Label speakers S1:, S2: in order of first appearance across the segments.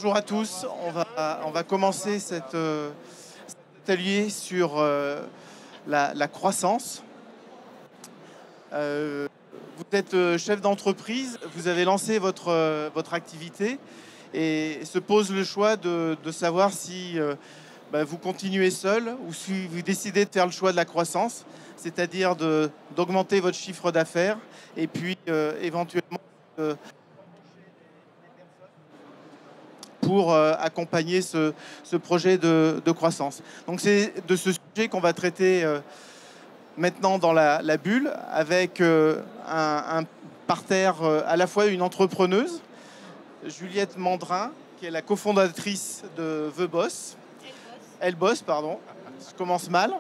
S1: Bonjour à tous. On va commencer cet atelier sur la croissance. Vous êtes chef d'entreprise, vous avez lancé votre activité et se pose le choix de savoir si vous continuez seul ou si vous décidez de faire le choix de la croissance, c'est-à-dire d'augmenter votre chiffre d'affaires et puis éventuellement pour accompagner ce projet de croissance. Donc c'est de ce sujet qu'on va traiter maintenant dans la bulle avec un parterre à la fois une entrepreneuse, Juliette Mandrin, qui est la cofondatrice de The Boss. Elle bosse, pardon. Je commence mal.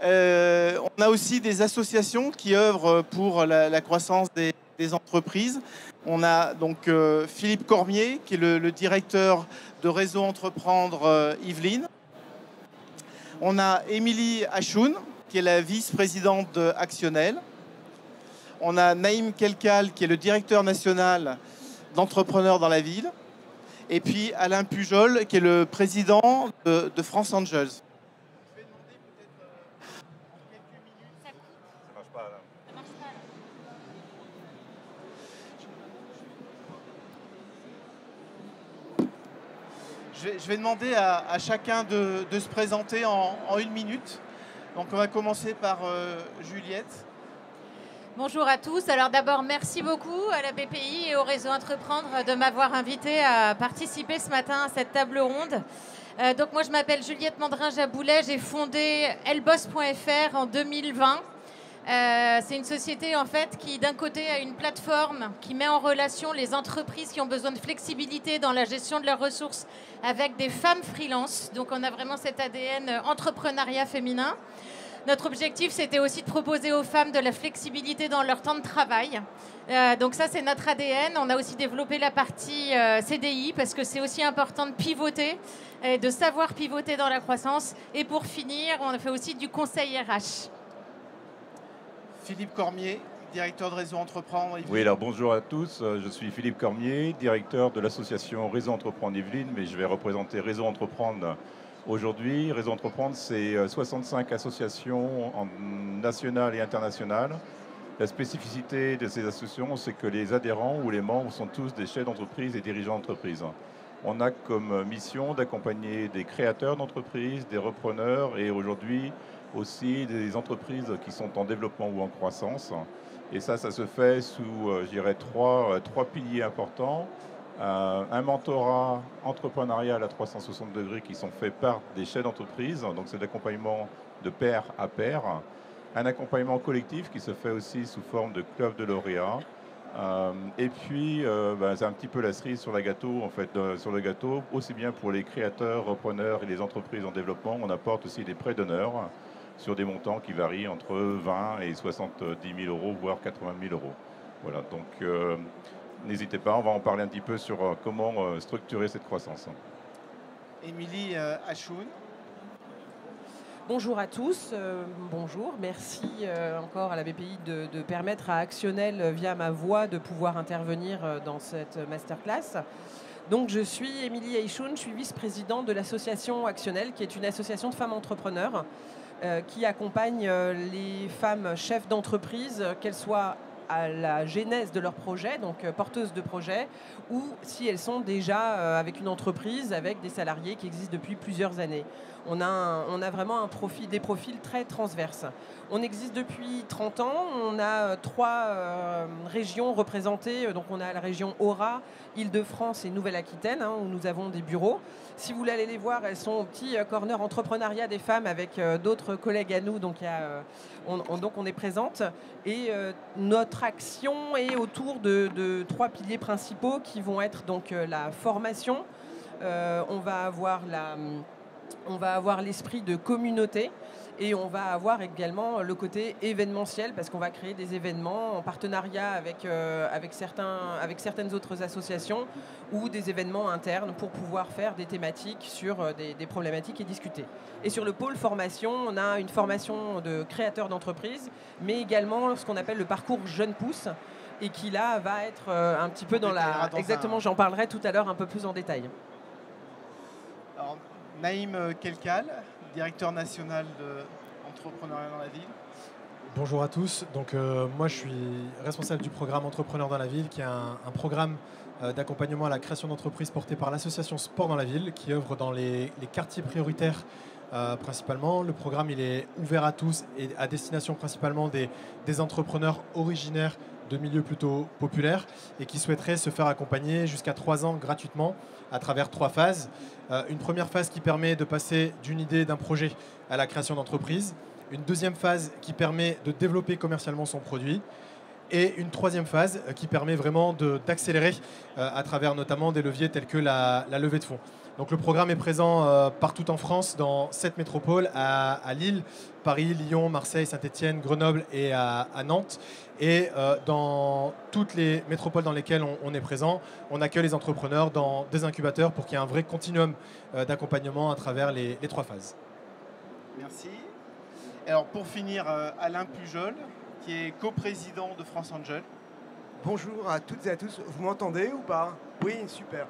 S1: On a aussi des associations qui œuvrent pour la croissance des entreprises. On a donc Philippe Cormier, qui est le directeur de Réseau Entreprendre Yvelines. On a Émilie Achoun, qui est la vice-présidente de Actionnel. On a Naïm Kelkal, qui est le directeur national d'entrepreneurs dans la ville. Et puis Alain Pujol, qui est le président de France Angels. Je vais demander à chacun de se présenter en 1 minute. Donc on va commencer par Juliette.
S2: Bonjour à tous. Alors d'abord, merci beaucoup à la BPI et au Réseau Entreprendre de m'avoir invité à participer ce matin à cette table ronde. Donc moi, je m'appelle Juliette Mandrin-Jaboulet. J'ai fondé elboss.fr en 2020. C'est une société en fait qui d'un côté a une plateforme qui met en relation les entreprises qui ont besoin de flexibilité dans la gestion de leurs ressources avec des femmes freelance. Donc on a vraiment cet ADN entrepreneuriat féminin. Notre objectif, c'était aussi de proposer aux femmes de la flexibilité dans leur temps de travail. Donc ça, c'est notre ADN. On a aussi développé la partie CDI parce que c'est aussi important de pivoter et de savoir pivoter dans la croissance. Et pour finir, on a fait aussi du conseil RH.
S1: Philippe Cormier, directeur de Réseau Entreprendre.
S3: Oui, alors bonjour à tous. Je suis Philippe Cormier, directeur de l'association Réseau Entreprendre Yvelines, mais je vais représenter Réseau Entreprendre aujourd'hui. Réseau Entreprendre, c'est 65 associations nationales et internationales. La spécificité de ces associations, c'est que les adhérents ou les membres sont tous des chefs d'entreprise et dirigeants d'entreprise. On a comme mission d'accompagner des créateurs d'entreprises, des repreneurs et aujourd'hui aussi des entreprises qui sont en développement ou en croissance. Et ça se fait sous, je dirais, trois piliers importants. Un mentorat entrepreneurial à 360 degrés qui sont faits par des chefs d'entreprise, donc c'est l'accompagnement de pair à pair. Un accompagnement collectif qui se fait aussi sous forme de club de lauréats. Et puis, c'est un petit peu la cerise sur le gâteau, en fait, sur le gâteau, aussi bien pour les créateurs, repreneurs et les entreprises en développement. On apporte aussi des prêts d'honneur sur des montants qui varient entre 20 et 70 000 euros, voire 80 000 euros. Voilà, donc n'hésitez pas, on va en parler un petit peu sur comment structurer cette croissance.
S1: Émilie Achoun.
S4: Bonjour à tous, bonjour, merci encore à la BPI de permettre à Actionnel, via ma voix, de pouvoir intervenir dans cette masterclass. Donc je suis Émilie Achoun, je suis vice-présidente de l'association Actionnel, qui est une association de femmes entrepreneurs qui accompagne les femmes chefs d'entreprise, qu'elles soient à la genèse de leur projet, donc porteuses de projet, ou si elles sont déjà avec une entreprise, avec des salariés qui existent depuis plusieurs années. On a vraiment des profils très transverses. On existe depuis 30 ans, on a 3 régions représentées, donc on a la région Aura, Île-de-France et Nouvelle-Aquitaine, où nous avons des bureaux. Si vous voulez aller les voir, elles sont au petit corner entrepreneuriat des femmes avec d'autres collègues à nous, donc on est présente. Et notre action est autour de 3 piliers principaux qui vont être donc la formation, on va avoir l'esprit de communauté et on va avoir également le côté événementiel parce qu'on va créer des événements en partenariat avec certaines autres associations ou des événements internes pour pouvoir faire des thématiques sur des problématiques et discuter. Et sur le pôle formation, on a une formation de créateurs d'entreprises, mais également ce qu'on appelle le parcours Jeune Pousse, et qui là va être un petit peu dans la... Exactement, j'en parlerai tout à l'heure un peu plus en détail.
S1: Alors, Naïm Kelkal, directeur national de Entrepreneuriat dans la ville.
S5: Bonjour à tous. Donc, moi, je suis responsable du programme Entrepreneurs dans la ville, qui est un programme d'accompagnement à la création d'entreprises porté par l'association Sport dans la ville, qui œuvre dans les quartiers prioritaires principalement. Le programme il est ouvert à tous et à destination principalement des entrepreneurs originaires de milieux plutôt populaires et qui souhaiteraient se faire accompagner jusqu'à 3 ans gratuitement à travers 3 phases. Une première phase qui permet de passer d'une idée, d'un projet à la création d'entreprise. Une deuxième phase qui permet de développer commercialement son produit. Et une troisième phase qui permet vraiment d'accélérer à travers notamment des leviers tels que la levée de fonds. Donc le programme est présent partout en France, dans 7 métropoles, à Lille, Paris, Lyon, Marseille, Saint-Étienne, Grenoble et à Nantes. Et dans toutes les métropoles dans lesquelles on est présent, on accueille les entrepreneurs dans des incubateurs pour qu'il y ait un vrai continuum d'accompagnement à travers les 3 phases.
S1: Merci. Alors pour finir, Alain Pujol, qui est coprésident de France Angel.
S6: Bonjour à toutes et à tous. Vous m'entendez ou pas? Oui, super.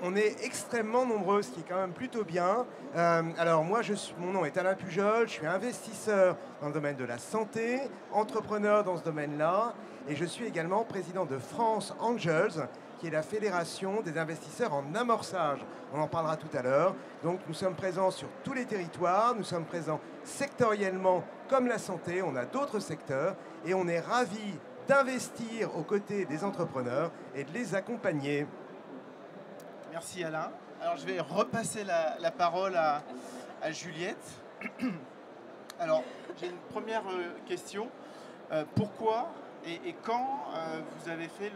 S6: On est extrêmement nombreux, ce qui est quand même plutôt bien. Alors moi, mon nom est Alain Pujol, je suis investisseur dans le domaine de la santé, entrepreneur dans ce domaine-là, et je suis également président de France Angels, qui est la fédération des investisseurs en amorçage. On en parlera tout à l'heure. Donc nous sommes présents sur tous les territoires, nous sommes présents sectoriellement comme la santé, on a d'autres secteurs, et on est ravis d'investir aux côtés des entrepreneurs et de les accompagner.
S1: Merci Alain. Alors je vais repasser la parole à Juliette. Alors j'ai une première question. Pourquoi et quand vous avez fait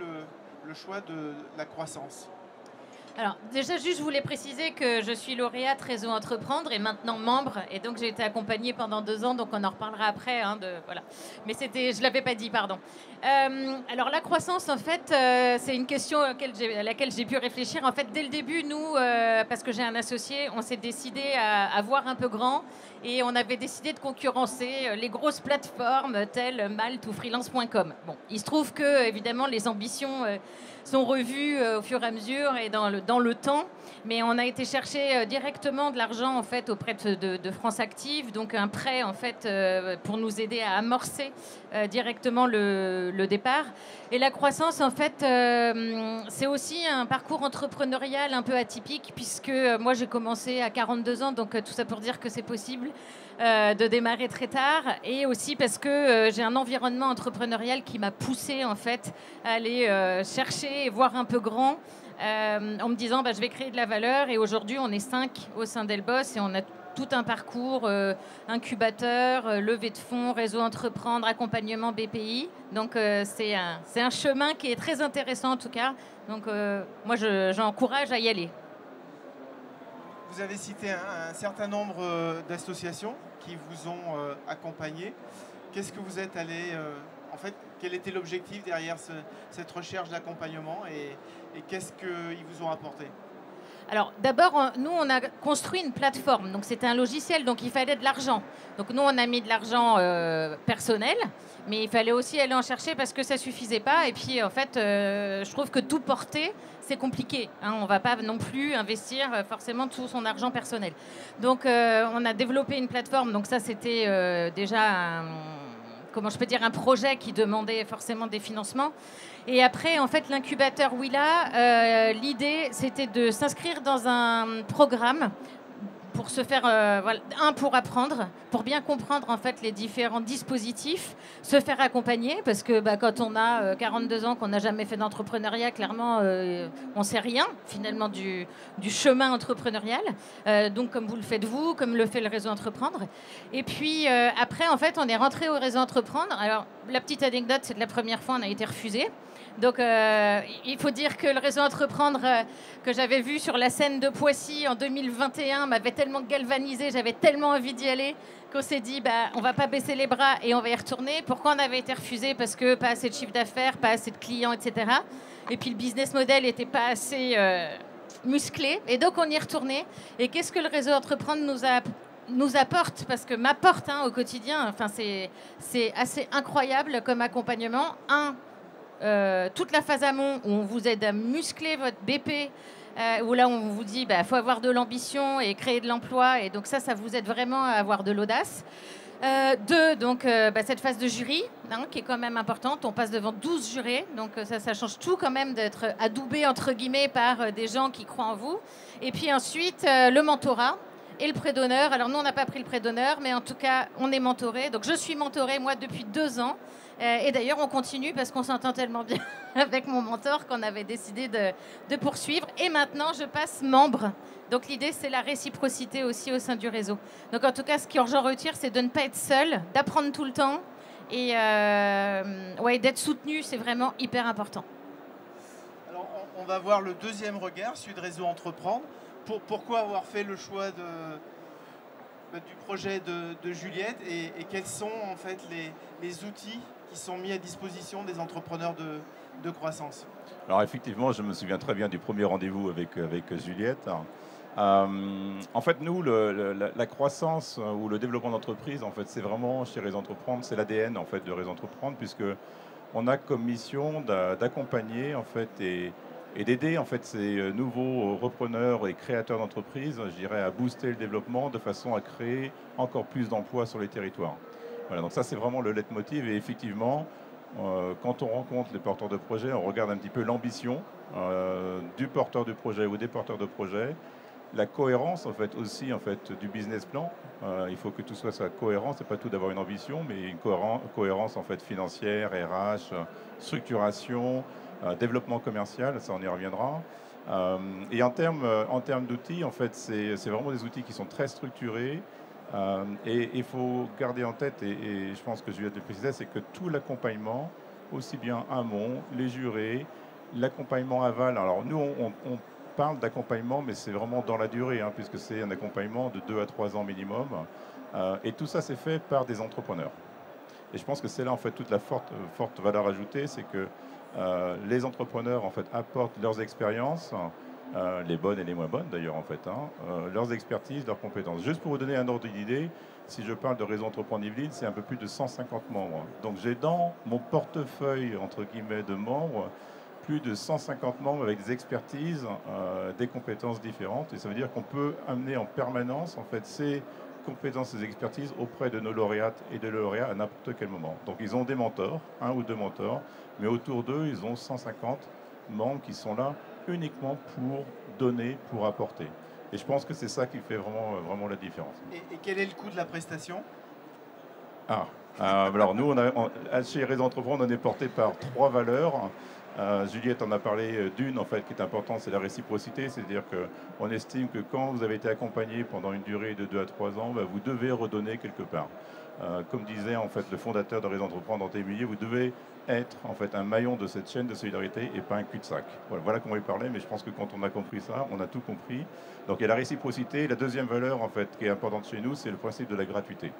S1: le choix de la croissance?
S2: Alors déjà juste je voulais préciser que je suis lauréate Réseau Entreprendre et maintenant membre, et donc j'ai été accompagnée pendant 2 ans, donc on en reparlera après, voilà. Mais je l'avais pas dit, pardon. Alors la croissance en fait c'est une question à laquelle j'ai pu réfléchir en fait dès le début. Nous parce que j'ai un associé, on s'est décidé à voir un peu grand et on avait décidé de concurrencer les grosses plateformes telles Malte ou freelance.com. Bon, il se trouve que évidemment les ambitions sont revues au fur et à mesure et dans le temps, mais on a été chercher directement de l'argent en fait auprès de France Active, donc un prêt en fait pour nous aider à amorcer directement le départ. Et la croissance en fait c'est aussi un parcours entrepreneurial un peu atypique, puisque moi j'ai commencé à 42 ans, donc tout ça pour dire que c'est possible de démarrer très tard, et aussi parce que j'ai un environnement entrepreneurial qui m'a poussé en fait à aller chercher et voir un peu grand en me disant je vais créer de la valeur. Et aujourd'hui on est 5 au sein d'Elboss et on a tout un parcours incubateur, levée de fonds, réseau entreprendre, accompagnement BPI. Donc c'est un chemin qui est très intéressant en tout cas. Donc moi j'encourage à y aller.
S1: Vous avez cité un certain nombre d'associations qui vous ont accompagné. Qu'est-ce que vous êtes allé... en fait, quel était l'objectif derrière cette recherche d'accompagnement et qu'est-ce qu'ils vous ont apporté?
S2: Alors d'abord, nous on a construit une plateforme, donc c'était un logiciel, donc il fallait de l'argent. Donc nous on a mis de l'argent personnel, mais il fallait aussi aller en chercher parce que ça suffisait pas. Et puis en fait, je trouve que tout porter, c'est compliqué. On ne va pas non plus investir forcément tout son argent personnel. Donc on a développé une plateforme, donc ça c'était déjà un projet qui demandait forcément des financements. Et après, en fait, l'incubateur Willa, l'idée, c'était de s'inscrire dans un programme pour se faire, pour apprendre, pour bien comprendre en fait les différents dispositifs, se faire accompagner, parce que quand on a 42 ans, qu'on n'a jamais fait d'entrepreneuriat, clairement, on ne sait rien finalement du chemin entrepreneurial. Donc comme vous le faites vous, comme le fait le réseau Entreprendre. Et puis après, en fait, on est rentré au réseau Entreprendre. Alors la petite anecdote, c'est que la première fois, on a été refusé. Donc, il faut dire que le réseau Entreprendre que j'avais vu sur la scène de Poissy en 2021 m'avait tellement galvanisé, j'avais tellement envie d'y aller qu'on s'est dit, on ne va pas baisser les bras et on va y retourner. Pourquoi on avait été refusé? Parce que pas assez de chiffre d'affaires, pas assez de clients, etc. Et puis le business model n'était pas assez musclé. Et donc, on y est retourné. Et qu'est-ce que le réseau Entreprendre nous apporte, parce que m'apporte au quotidien, c'est assez incroyable comme accompagnement. toute la phase amont où on vous aide à muscler votre BP, où là on vous dit faut avoir de l'ambition et créer de l'emploi, et donc ça vous aide vraiment à avoir de l'audace. 2, donc cette phase de jury, qui est quand même importante. On passe devant 12 jurés, donc ça change tout quand même d'être adoubé entre guillemets par des gens qui croient en vous. Et puis ensuite le mentorat et le prêt d'honneur. Alors nous on n'a pas pris le prêt d'honneur, mais en tout cas on est mentoré. Donc je suis mentorée moi depuis 2 ans. Et d'ailleurs, on continue parce qu'on s'entend tellement bien avec mon mentor qu'on avait décidé de poursuivre. Et maintenant, je passe membre. Donc l'idée, c'est la réciprocité aussi au sein du réseau. Donc en tout cas, ce que j'en retire, c'est de ne pas être seul, d'apprendre tout le temps. Et d'être soutenu, c'est vraiment hyper important.
S1: Alors, on va voir le deuxième regard, celui de Réseau Entreprendre. Pourquoi avoir fait le choix du projet de Juliette et quels sont en fait les outils qui sont mis à disposition des entrepreneurs de croissance?
S3: Alors effectivement, je me souviens très bien du premier rendez-vous avec Juliette. En fait, nous, la croissance ou le développement d'entreprise, en fait, c'est vraiment chez Réseau Entreprendre, c'est l'ADN en fait de Réseau Entreprendre, puisque on a comme mission d'accompagner en fait et d'aider en fait ces nouveaux repreneurs et créateurs d'entreprises, je dirais, à booster le développement de façon à créer encore plus d'emplois sur les territoires. Voilà, donc ça c'est vraiment le leitmotiv, et effectivement, quand on rencontre les porteurs de projets, on regarde un petit peu l'ambition du porteur de projet ou des porteurs de projet, la cohérence en fait aussi en fait du business plan. Il faut que tout soit cohérent, c'est pas tout d'avoir une ambition, mais une cohérence en fait financière, RH, structuration, développement commercial, ça on y reviendra. Et en termes d'outils, en fait, c'est vraiment des outils qui sont très structurés. Et il faut garder en tête, et je pense que Juliette le précisait, c'est que tout l'accompagnement, aussi bien amont, les jurés, l'accompagnement aval. Alors nous, on parle d'accompagnement, mais c'est vraiment dans la durée, puisque c'est un accompagnement de 2 à 3 ans minimum. Et tout ça, c'est fait par des entrepreneurs. Et je pense que c'est là, en fait, toute la forte valeur ajoutée, c'est que les entrepreneurs, en fait, apportent leurs expériences, les bonnes et les moins bonnes d'ailleurs, en fait, leurs expertises, leurs compétences. Juste pour vous donner un ordre d'idée, si je parle de Réseau Entreprendre Yvelines, c'est un peu plus de 150 membres. Donc j'ai dans mon portefeuille, entre guillemets, de membres, plus de 150 membres avec des expertises, des compétences différentes. Et ça veut dire qu'on peut amener en permanence, en fait, ces compétences, ces expertises auprès de nos lauréates et de lauréats à n'importe quel moment. Donc ils ont des mentors, 1 ou 2 mentors, mais autour d'eux, ils ont 150 membres qui sont là uniquement pour donner, pour apporter. Et je pense que c'est ça qui fait vraiment la différence.
S1: Et quel est le coût de la prestation?
S3: Alors nous, chez Réseau Entreprendre, on est porté par 3 valeurs. Juliette en a parlé d'une, en fait, qui est importante, c'est la réciprocité. C'est-à-dire qu'on estime que quand vous avez été accompagné pendant une durée de 2 à 3 ans, vous devez redonner quelque part. Comme disait en fait le fondateur de Réseau Entreprendre, Dante Émilier, vous devez être en fait un maillon de cette chaîne de solidarité et pas un cul-de-sac. Voilà comment il parlait, mais je pense que quand on a compris ça, on a tout compris. Donc il y a la réciprocité. La deuxième valeur en fait qui est importante chez nous, c'est le principe de la gratuité.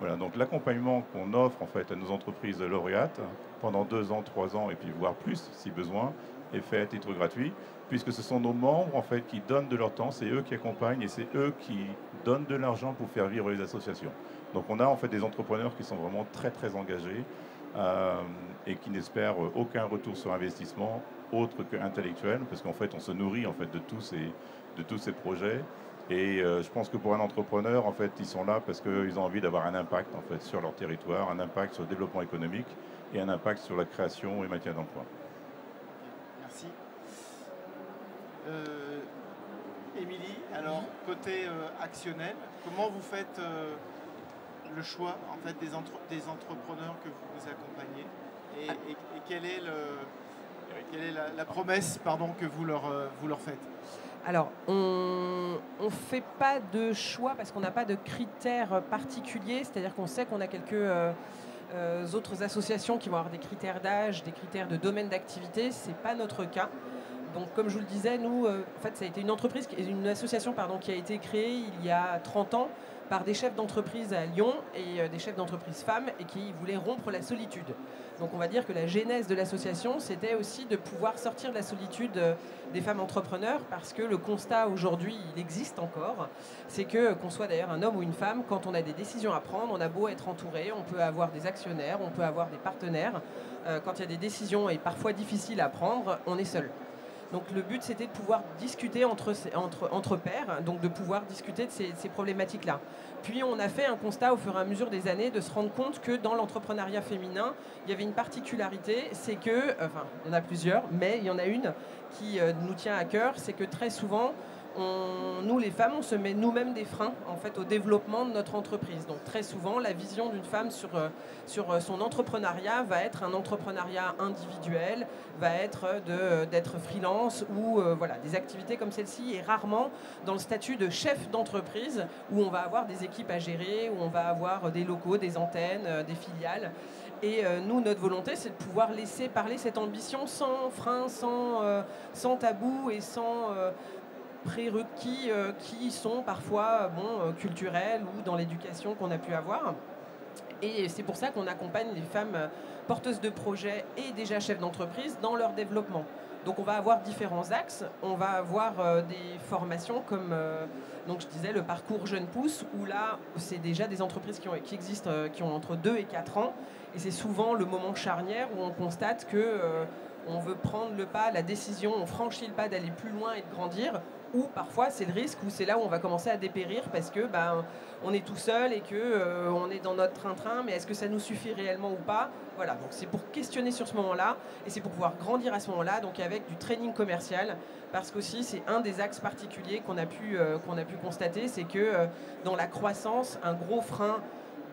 S3: Voilà, donc l'accompagnement qu'on offre en fait à nos entreprises lauréates pendant 2 ans, 3 ans et puis voire plus si besoin, est fait à titre gratuit, puisque ce sont nos membres en fait qui donnent de leur temps, c'est eux qui accompagnent et c'est eux qui donnent de l'argent pour faire vivre les associations. Donc on a en fait des entrepreneurs qui sont vraiment très très engagés et qui n'espèrent aucun retour sur investissement autre qu'intellectuel, parce qu'en fait on se nourrit en fait de tous ces projets. Et je pense que pour un entrepreneur, en fait, ils sont là parce qu'ils ont envie d'avoir un impact en fait sur leur territoire, un impact sur le développement économique et un impact sur la création et maintien d'emploi.
S1: Merci. Émilie, alors côté actionnel, comment vous faites le choix en fait des entrepreneurs que vous accompagnez et quelle est la promesse que vous leur faites?
S4: Alors, on ne fait pas de choix parce qu'on n'a pas de critères particuliers. C'est-à-dire qu'on sait qu'on a quelques autres associations qui vont avoir des critères d'âge, des critères de domaine d'activité. Ce n'est pas notre cas. Donc, comme je vous le disais, nous, en fait, ça a été une association qui a été créée il y a 30 ans par des chefs d'entreprise à Lyon et des chefs d'entreprise femmes et qui voulaient rompre la solitude. Donc on va dire que la genèse de l'association, c'était aussi de pouvoir sortir de la solitude des femmes entrepreneurs parce que le constat aujourd'hui, il existe encore, c'est que qu'on soit d'ailleurs un homme ou une femme, quand on a des décisions à prendre, on a beau être entouré, on peut avoir des actionnaires, on peut avoir des partenaires. Quand il y a des décisions et parfois difficiles à prendre, on est seul. Donc le but, c'était de pouvoir discuter entre pairs, donc de pouvoir discuter de ces problématiques-là. Puis on a fait un constat au fur et à mesure des années de se rendre compte que dans l'entrepreneuriat féminin, il y avait une particularité, c'est que, enfin, il y en a plusieurs, mais il y en a une qui nous tient à cœur, c'est que très souvent, nous les femmes, on se met nous-mêmes des freins en fait au développement de notre entreprise. Donc très souvent, la vision d'une femme sur son entrepreneuriat va être un entrepreneuriat individuel, va être d'être freelance ou voilà, des activités comme celle-ci, et rarement dans le statut de chef d'entreprise où on va avoir des équipes à gérer, où on va avoir des locaux, des antennes, des filiales. Et nous, notre volonté, c'est de pouvoir laisser parler cette ambition sans frein, sans tabou et sans prérequis qui sont parfois culturels ou dans l'éducation qu'on a pu avoir. Et c'est pour ça qu'on accompagne les femmes porteuses de projets et déjà chefs d'entreprise dans leur développement. Donc on va avoir différents axes. On va avoir des formations comme donc je disais le parcours Jeune Pousse, où là c'est déjà des entreprises qui existent, qui ont entre 2 et 4 ans. Et c'est souvent le moment charnière où on constate que on veut prendre le pas, la décision, on franchit le pas d'aller plus loin et de grandir. Ou parfois c'est le risque, où c'est là où on va commencer à dépérir parce que on est tout seul et que on est dans notre train-train, mais est-ce que ça nous suffit réellement ou pas? Voilà, donc c'est pour questionner sur ce moment-là et c'est pour pouvoir grandir à ce moment-là, donc avec du training commercial, parce qu'aussi c'est un des axes particuliers qu'on a pu constater, c'est que dans la croissance, un gros frein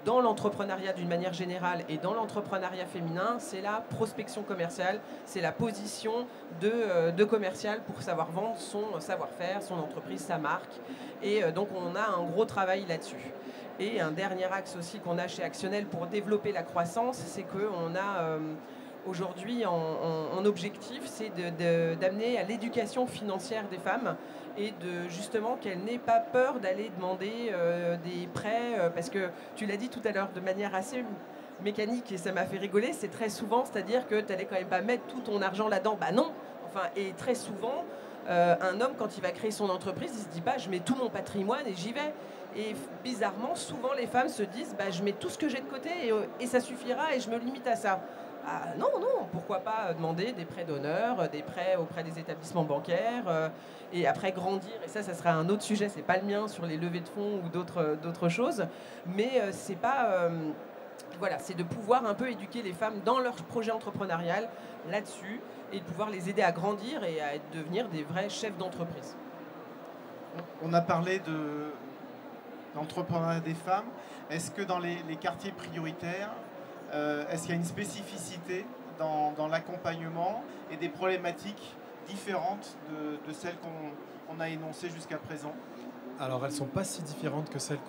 S4: dans l'entrepreneuriat d'une manière générale et dans l'entrepreneuriat féminin, c'est la prospection commerciale, c'est la position de commercial pour savoir vendre son savoir-faire, son entreprise, sa marque. Et donc on a un gros travail là-dessus. Et un dernier axe aussi qu'on a chez Actionnel pour développer la croissance, c'est qu'on a aujourd'hui en objectif, c'est d'amener à l'éducation financière des femmes et de justement qu'elles n'aient pas peur d'aller demander des prêts, parce que tu l'as dit tout à l'heure de manière assez mécanique et ça m'a fait rigoler, c'est très souvent, c'est-à-dire que tu n'allais quand même pas mettre tout ton argent là-dedans, bah non, enfin, et très souvent, un homme quand il va créer son entreprise, il se dit je mets tout mon patrimoine et j'y vais. Et bizarrement, souvent les femmes se disent je mets tout ce que j'ai de côté et ça suffira et je me limite à ça. Ah, non, pourquoi pas demander des prêts d'honneur, des prêts auprès des établissements bancaires et après grandir, et ça sera un autre sujet, c'est pas le mien sur les levées de fonds ou d'autres choses, mais c'est pas... voilà, c'est de pouvoir un peu éduquer les femmes dans leur projet entrepreneurial là-dessus et de pouvoir les aider à grandir et à devenir des vrais chefs d'entreprise.
S1: On a parlé d'entrepreneuriat des femmes. Est-ce que dans les quartiers prioritaires, est-ce qu'il y a une spécificité dans l'accompagnement et des problématiques différentes de celles qu'on a énoncées jusqu'à présent?
S5: Alors, elles ne sont pas si différentes que celles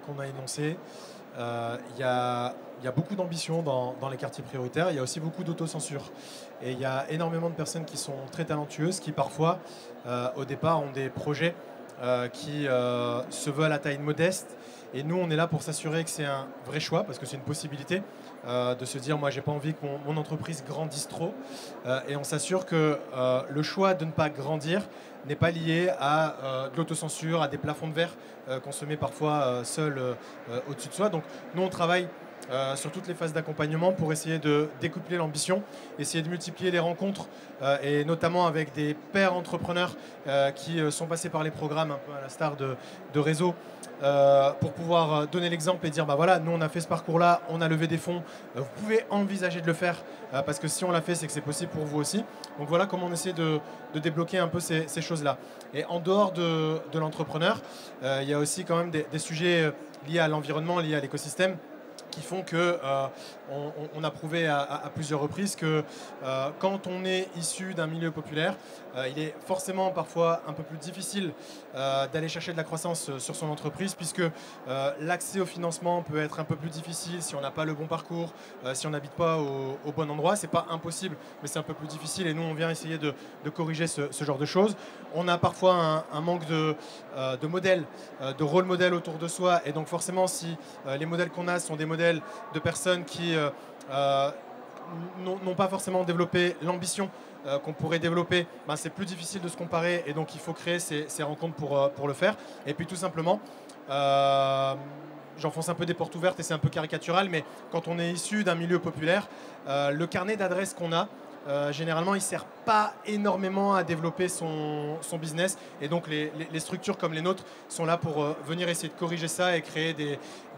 S5: qu'on a énoncées. Il y a beaucoup d'ambition dans les quartiers prioritaires. Il y a aussi beaucoup d'autocensure. Et il y a énormément de personnes qui sont très talentueuses, qui parfois, au départ, ont des projets qui se veulent à taille modeste. Et nous, on est là pour s'assurer que c'est un vrai choix, parce que c'est une possibilité de se dire, moi, j'ai pas envie que mon entreprise grandisse trop. Et on s'assure que le choix de ne pas grandir n'est pas lié à de l'autocensure, à des plafonds de verre qu'on se met parfois seul au-dessus de soi. Donc, nous, on travaille sur toutes les phases d'accompagnement pour essayer de découpler l'ambition, essayer de multiplier les rencontres et notamment avec des pairs entrepreneurs qui sont passés par les programmes un peu à la star de réseau pour pouvoir donner l'exemple et dire voilà, nous on a fait ce parcours-là, on a levé des fonds, vous pouvez envisager de le faire parce que si on l'a fait, c'est que c'est possible pour vous aussi. Donc voilà comment on essaie de débloquer un peu ces choses-là. Et en dehors de l'entrepreneur, il y a aussi quand même des sujets liés à l'environnement, liés à l'écosystème. qui font que on a prouvé à plusieurs reprises que quand on est issu d'un milieu populaire, il est forcément parfois un peu plus difficile d'aller chercher de la croissance sur son entreprise, puisque l'accès au financement peut être un peu plus difficile si on n'a pas le bon parcours, si on n'habite pas au bon endroit. C'est pas impossible, mais c'est un peu plus difficile, et nous on vient essayer de corriger ce genre de choses. On a parfois un manque de modèles, de rôle modèle autour de soi, et donc forcément si les modèles qu'on a sont des modèles de personnes qui n'ont pas forcément développé l'ambition qu'on pourrait développer, ben c'est plus difficile de se comparer, et donc il faut créer ces rencontres pour le faire. Et puis tout simplement, j'enfonce un peu des portes ouvertes et c'est un peu caricatural, mais quand on est issu d'un milieu populaire, le carnet d'adresses qu'on a, généralement, il ne sert pas énormément à développer son business, et donc les structures comme les nôtres sont là pour venir essayer de corriger ça et créer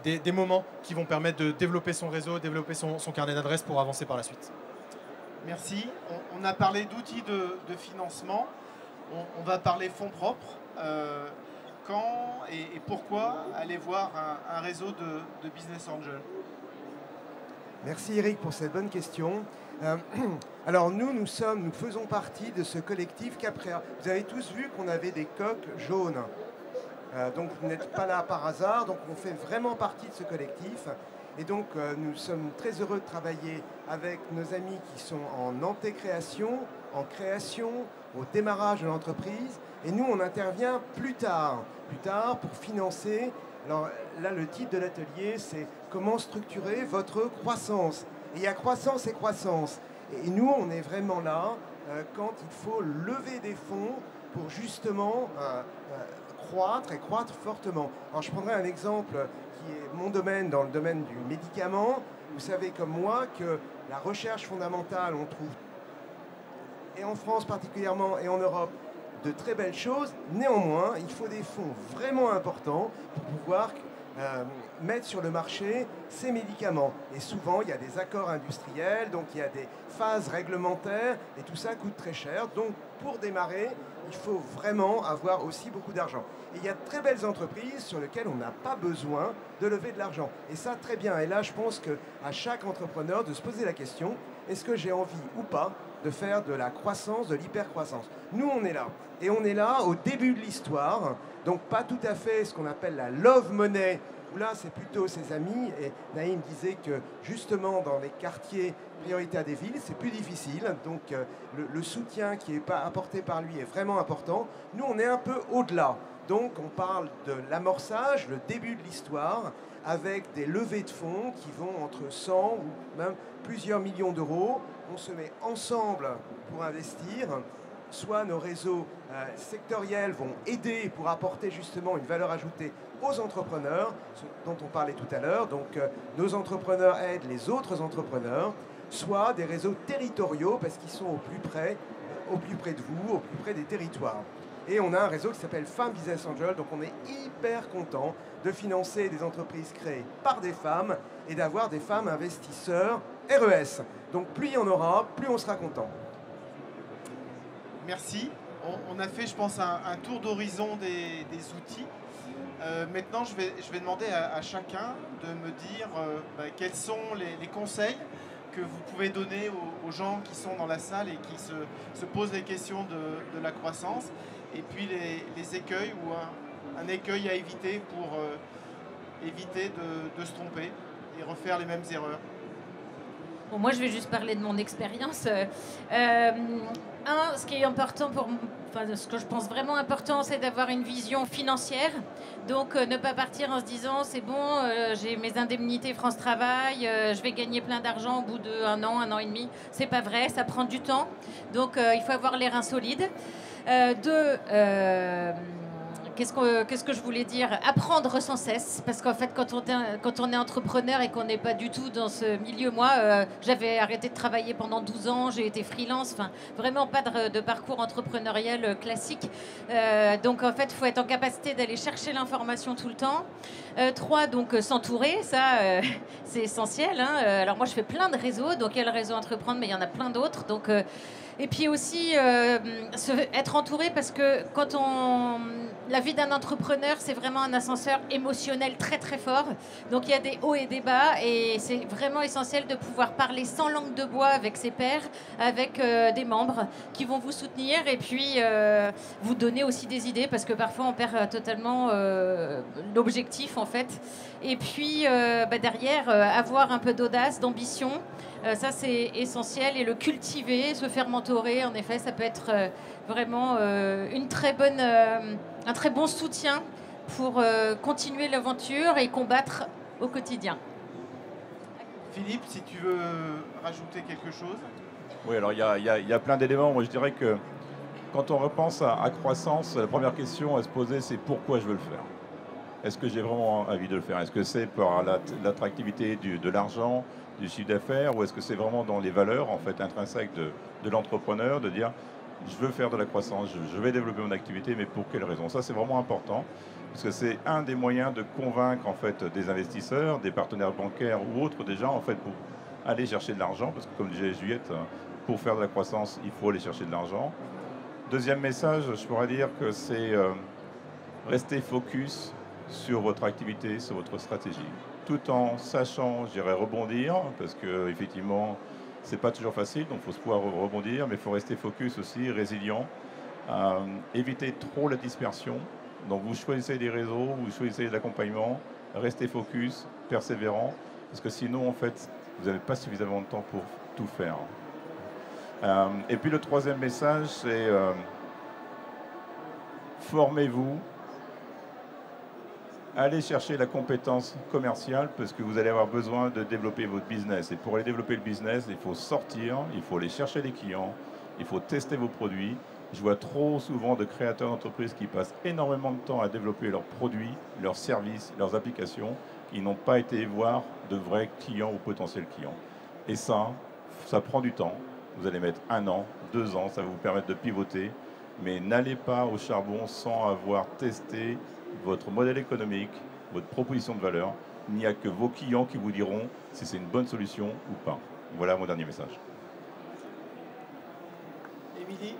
S5: des moments qui vont permettre de développer son réseau, développer son carnet d'adresses pour avancer par la suite.
S1: Merci. On a parlé d'outils de financement. On va parler fonds propres. Quand et pourquoi aller voir un réseau de business angels?
S6: Merci Eric pour cette bonne question. Alors nous faisons partie de ce collectif Caprea. Vous avez tous vu qu'on avait des coques jaunes. Donc vous n'êtes pas là par hasard, donc on fait vraiment partie de ce collectif. Et donc nous sommes très heureux de travailler avec nos amis qui sont en antécréation, en création, au démarrage de l'entreprise. Et nous on intervient plus tard pour financer. Alors là le titre de l'atelier c'est comment structurer votre croissance. Et il y a croissance et croissance. Et nous on est vraiment là quand il faut lever des fonds pour justement croître et croître fortement. Alors je prendrai un exemple qui est mon domaine, dans le domaine du médicament. Vous savez comme moi que la recherche fondamentale, on trouve, et en France particulièrement et en Europe, de très belles choses. Néanmoins, il faut des fonds vraiment importants pour pouvoir mettre sur le marché ces médicaments. Et souvent, il y a des accords industriels, donc il y a des phases réglementaires, et tout ça coûte très cher. Donc, pour démarrer, il faut vraiment avoir aussi beaucoup d'argent. Et il y a de très belles entreprises sur lesquelles on n'a pas besoin de lever de l'argent. Et ça, très bien. Et là, je pense qu'à chaque entrepreneur de se poser la question, est-ce que j'ai envie ou pas de faire de la croissance, de l'hypercroissance? Nous, on est là. Et on est là au début de l'histoire. Donc, pas tout à fait ce qu'on appelle la love money, où là, c'est plutôt ses amis. Et Naïm disait que, justement, dans les quartiers prioritaires des villes, c'est plus difficile. Donc, le soutien qui est apporté par lui est vraiment important. Nous, on est un peu au-delà. Donc, on parle de l'amorçage, le début de l'histoire, avec des levées de fonds qui vont entre 100 ou même plusieurs millions d'euros. On se met ensemble pour investir. Soit nos réseaux sectoriels vont aider pour apporter justement une valeur ajoutée aux entrepreneurs, ce dont on parlait tout à l'heure. Donc, nos entrepreneurs aident les autres entrepreneurs. Soit des réseaux territoriaux, parce qu'ils sont au plus près de vous, au plus près des territoires. Et on a un réseau qui s'appelle Femmes Business Angel, donc on est hyper content de financer des entreprises créées par des femmes et d'avoir des femmes investisseurs RES. Donc plus il y en aura, plus on sera content.
S1: Merci. On a fait, je pense, un tour d'horizon des outils. Maintenant, je vais demander à chacun de me dire quels sont les conseils que vous pouvez donner aux gens qui sont dans la salle et qui se posent les questions de la croissance, et puis les écueils ou un écueil à éviter pour éviter de se tromper et refaire les mêmes erreurs.
S2: Bon, moi, je vais juste parler de mon expérience. Ce qui est important ce que je pense vraiment important, c'est d'avoir une vision financière. Donc, ne pas partir en se disant, c'est bon, j'ai mes indemnités France Travail, je vais gagner plein d'argent au bout d'un an, un an et demi. C'est pas vrai, ça prend du temps. Donc, il faut avoir les reins solides. Qu'est-ce que je voulais dire? Apprendre sans cesse, parce qu'en fait, quand on est entrepreneur et qu'on n'est pas du tout dans ce milieu, moi, j'avais arrêté de travailler pendant 12 ans, j'ai été freelance, enfin, vraiment pas de parcours entrepreneurial classique. Donc, en fait, il faut être en capacité d'aller chercher l'information tout le temps. 3, donc, s'entourer, ça, c'est essentiel. Hein. Alors, moi, je fais plein de réseaux, donc il y a le réseau Entreprendre, mais il y en a plein d'autres. Donc, et puis aussi, être entouré, parce que quand la vie d'un entrepreneur, c'est vraiment un ascenseur émotionnel très très fort. Donc il y a des hauts et des bas et c'est vraiment essentiel de pouvoir parler sans langue de bois avec ses pairs, avec des membres qui vont vous soutenir et puis vous donner aussi des idées parce que parfois on perd totalement l'objectif en fait. Et puis derrière, avoir un peu d'audace, d'ambition. Ça, c'est essentiel. Et le cultiver, se faire mentorer, en effet, ça peut être vraiment un très bon soutien pour continuer l'aventure et combattre au quotidien.
S1: Philippe, si tu veux rajouter quelque chose.
S3: Oui, alors il y a plein d'éléments. Moi, je dirais que quand on repense à croissance, la première question à se poser, c'est pourquoi je veux le faire. Est-ce que j'ai vraiment envie de le faire? Est-ce que c'est par l'attractivité de l'argent, du chiffre d'affaires, ou est-ce que c'est vraiment dans les valeurs en fait intrinsèques de l'entrepreneur de dire je veux faire de la croissance, je vais développer mon activité, mais pour quelle raison? Ça, c'est vraiment important parce que c'est un des moyens de convaincre en fait des investisseurs, des partenaires bancaires ou autres déjà en fait pour aller chercher de l'argent, parce que comme disait Juliette, pour faire de la croissance, il faut aller chercher de l'argent. Deuxième message, je pourrais dire que c'est rester focus sur votre activité, sur votre stratégie, tout en sachant, je dirais, rebondir, parce que effectivement, c'est pas toujours facile, donc il faut se pouvoir rebondir, mais il faut rester focus aussi, résilient, éviter trop la dispersion. Donc vous choisissez des réseaux, vous choisissez de l'accompagnement, restez focus, persévérant, parce que sinon, en fait, vous n'avez pas suffisamment de temps pour tout faire. Et puis le troisième message, c'est formez-vous. Allez chercher la compétence commerciale parce que vous allez avoir besoin de développer votre business. Et pour aller développer le business, il faut sortir, il faut aller chercher les clients, il faut tester vos produits. Je vois trop souvent de créateurs d'entreprises qui passent énormément de temps à développer leurs produits, leurs services, leurs applications. Ils n'ont pas été voir de vrais clients ou potentiels clients. Et ça prend du temps. Vous allez mettre 1 an, 2 ans, ça va vous permettre de pivoter. Mais n'allez pas au charbon sans avoir testé votre modèle économique, votre proposition de valeur. Il n'y a que vos clients qui vous diront si c'est une bonne solution ou pas. Voilà mon dernier message.
S1: Émilie ?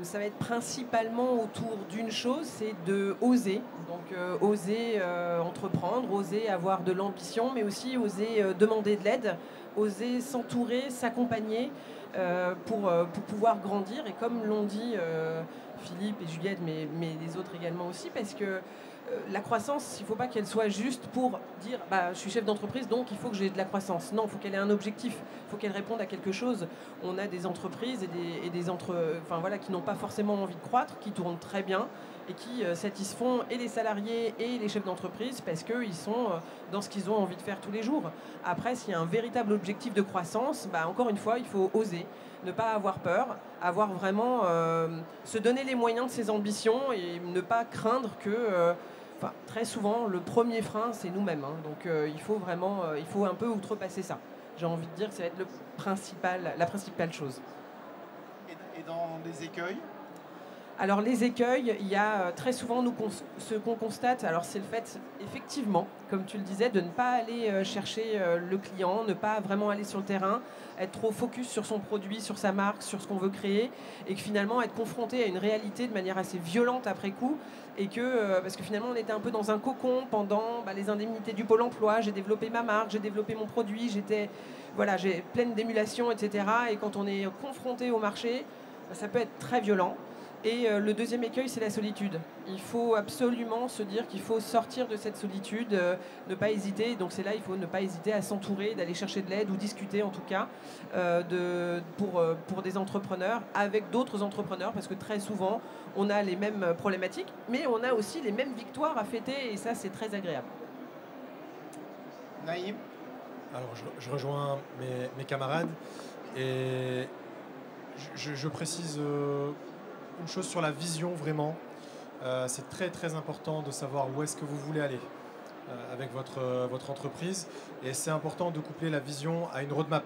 S4: Ça va être principalement autour d'une chose, c'est de oser. Donc oser entreprendre, oser avoir de l'ambition, mais aussi oser demander de l'aide, oser s'entourer, s'accompagner pour pouvoir grandir. Et comme l'ont dit Philippe et Juliette, mais les autres également aussi, parce que la croissance, il ne faut pas qu'elle soit juste pour dire je suis chef d'entreprise, donc il faut que j'ai de la croissance. Non, il faut qu'elle ait un objectif, il faut qu'elle réponde à quelque chose. On a des entreprises qui n'ont pas forcément envie de croître, qui tournent très bien et qui satisfont et les salariés et les chefs d'entreprise parce qu'ils sont dans ce qu'ils ont envie de faire tous les jours. Après, s'il y a un véritable objectif de croissance, encore une fois, il faut oser. Ne pas avoir peur, avoir vraiment se donner les moyens de ses ambitions et ne pas craindre que très souvent le premier frein c'est nous-mêmes, hein. Donc il faut vraiment il faut un peu outrepasser ça. J'ai envie de dire que ça va être la principale chose.
S1: Et dans les écueils?
S4: Alors les écueils, il y a très souvent ce qu'on constate, alors c'est le fait effectivement, comme tu le disais, de ne pas aller chercher le client, ne pas vraiment aller sur le terrain, être trop focus sur son produit, sur sa marque, sur ce qu'on veut créer, et que finalement être confronté à une réalité de manière assez violente après coup, et que parce que finalement on était un peu dans un cocon pendant les indemnités du Pôle emploi, j'ai développé ma marque, j'ai développé mon produit, j'ai pleine d'émulation, etc. Et quand on est confronté au marché, ça peut être très violent. Et le deuxième écueil, c'est la solitude. Il faut absolument se dire qu'il faut sortir de cette solitude, ne pas hésiter. Donc c'est là, il faut ne pas hésiter à s'entourer, d'aller chercher de l'aide ou discuter en tout cas pour des entrepreneurs avec d'autres entrepreneurs, parce que très souvent, on a les mêmes problématiques, mais on a aussi les mêmes victoires à fêter et ça, c'est très agréable.
S1: Naïm ?
S5: Alors je rejoins mes camarades et je précise une chose sur la vision vraiment. C'est très très important de savoir où est-ce que vous voulez aller avec votre entreprise, et c'est important de coupler la vision à une roadmap.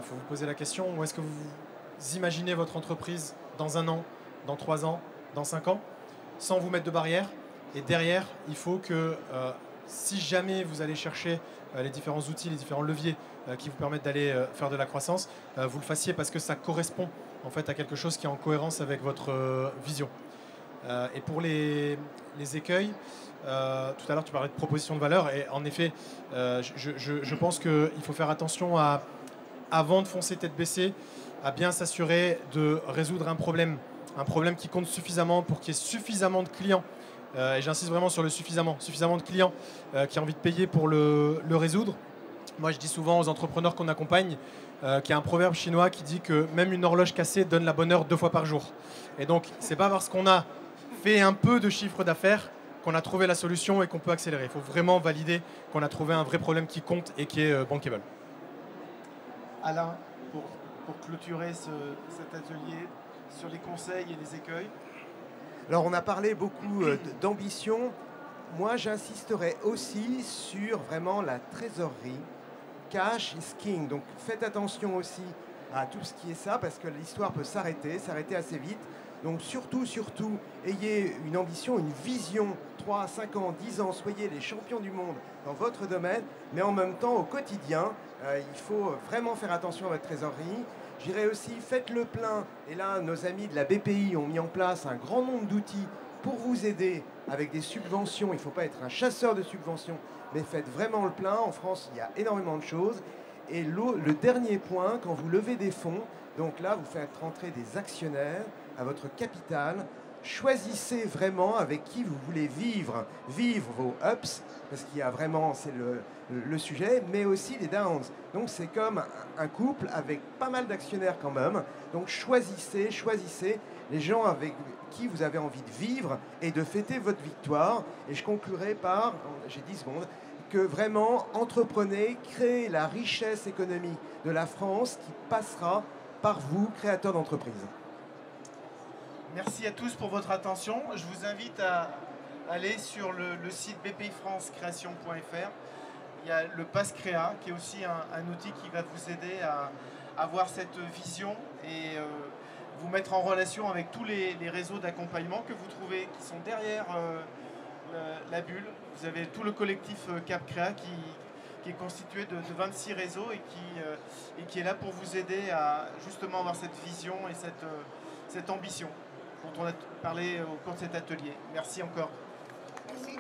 S5: Faut vous poser la question, où est-ce que vous imaginez votre entreprise dans 1 an, dans 3 ans, dans 5 ans, sans vous mettre de barrières. Et derrière, il faut que si jamais vous allez chercher les différents outils, les différents leviers qui vous permettent d'aller faire de la croissance, vous le fassiez parce que ça correspond en fait à quelque chose qui est en cohérence avec votre vision. Et pour les écueils, tout à l'heure tu parlais de proposition de valeur, et en effet, je pense qu'il faut faire attention avant de foncer tête baissée, à bien s'assurer de résoudre un problème qui compte suffisamment pour qu'il y ait suffisamment de clients. Et j'insiste vraiment sur le suffisamment de clients qui ont envie de payer pour le résoudre. Moi, je dis souvent aux entrepreneurs qu'on accompagne qu'il y a un proverbe chinois qui dit que même une horloge cassée donne la bonne heure 2 fois par jour. Et donc, c'est pas parce qu'on a fait un peu de chiffre d'affaires qu'on a trouvé la solution et qu'on peut accélérer. Il faut vraiment valider qu'on a trouvé un vrai problème qui compte et qui est bankable.
S1: Alain, pour clôturer cet atelier sur les conseils et les écueils.
S6: Alors, on a parlé beaucoup d'ambition. Moi, j'insisterai aussi sur vraiment la trésorerie. Cash is king. Donc, faites attention aussi à tout ce qui est ça, parce que l'histoire peut s'arrêter assez vite. Donc, surtout, ayez une ambition, une vision, 3, 5 ans, 10 ans, soyez les champions du monde dans votre domaine, mais en même temps, au quotidien, il faut vraiment faire attention à votre trésorerie. Je dirais aussi, faites le plein. Et là, nos amis de la BPI ont mis en place un grand nombre d'outils pour vous aider avec des subventions. Il ne faut pas être un chasseur de subventions, mais faites vraiment le plein. En France, il y a énormément de choses. Et le dernier point, quand vous levez des fonds, donc là, vous faites rentrer des actionnaires à votre capital. Choisissez vraiment avec qui vous voulez vivre vos ups, parce qu'il y a vraiment, c'est le sujet, mais aussi les downs. Donc c'est comme un couple avec pas mal d'actionnaires quand même. Donc choisissez les gens avec qui vous avez envie de vivre et de fêter votre victoire. Et je conclurai par, j'ai 10 secondes, que vraiment entreprenez, créez la richesse économique de la France qui passera par vous, créateurs d'entreprises.
S1: Merci à tous pour votre attention. Je vous invite à aller sur le site bpifrancecreation.fr. Il y a le Pass Créa qui est aussi un outil qui va vous aider à avoir cette vision et vous mettre en relation avec tous les réseaux d'accompagnement que vous trouvez qui sont derrière la bulle. Vous avez tout le collectif Cap Créa qui est constitué de 26 réseaux et qui est là pour vous aider à justement avoir cette vision et cette ambition dont on a parlé au cours de cet atelier. Merci encore.
S7: Merci.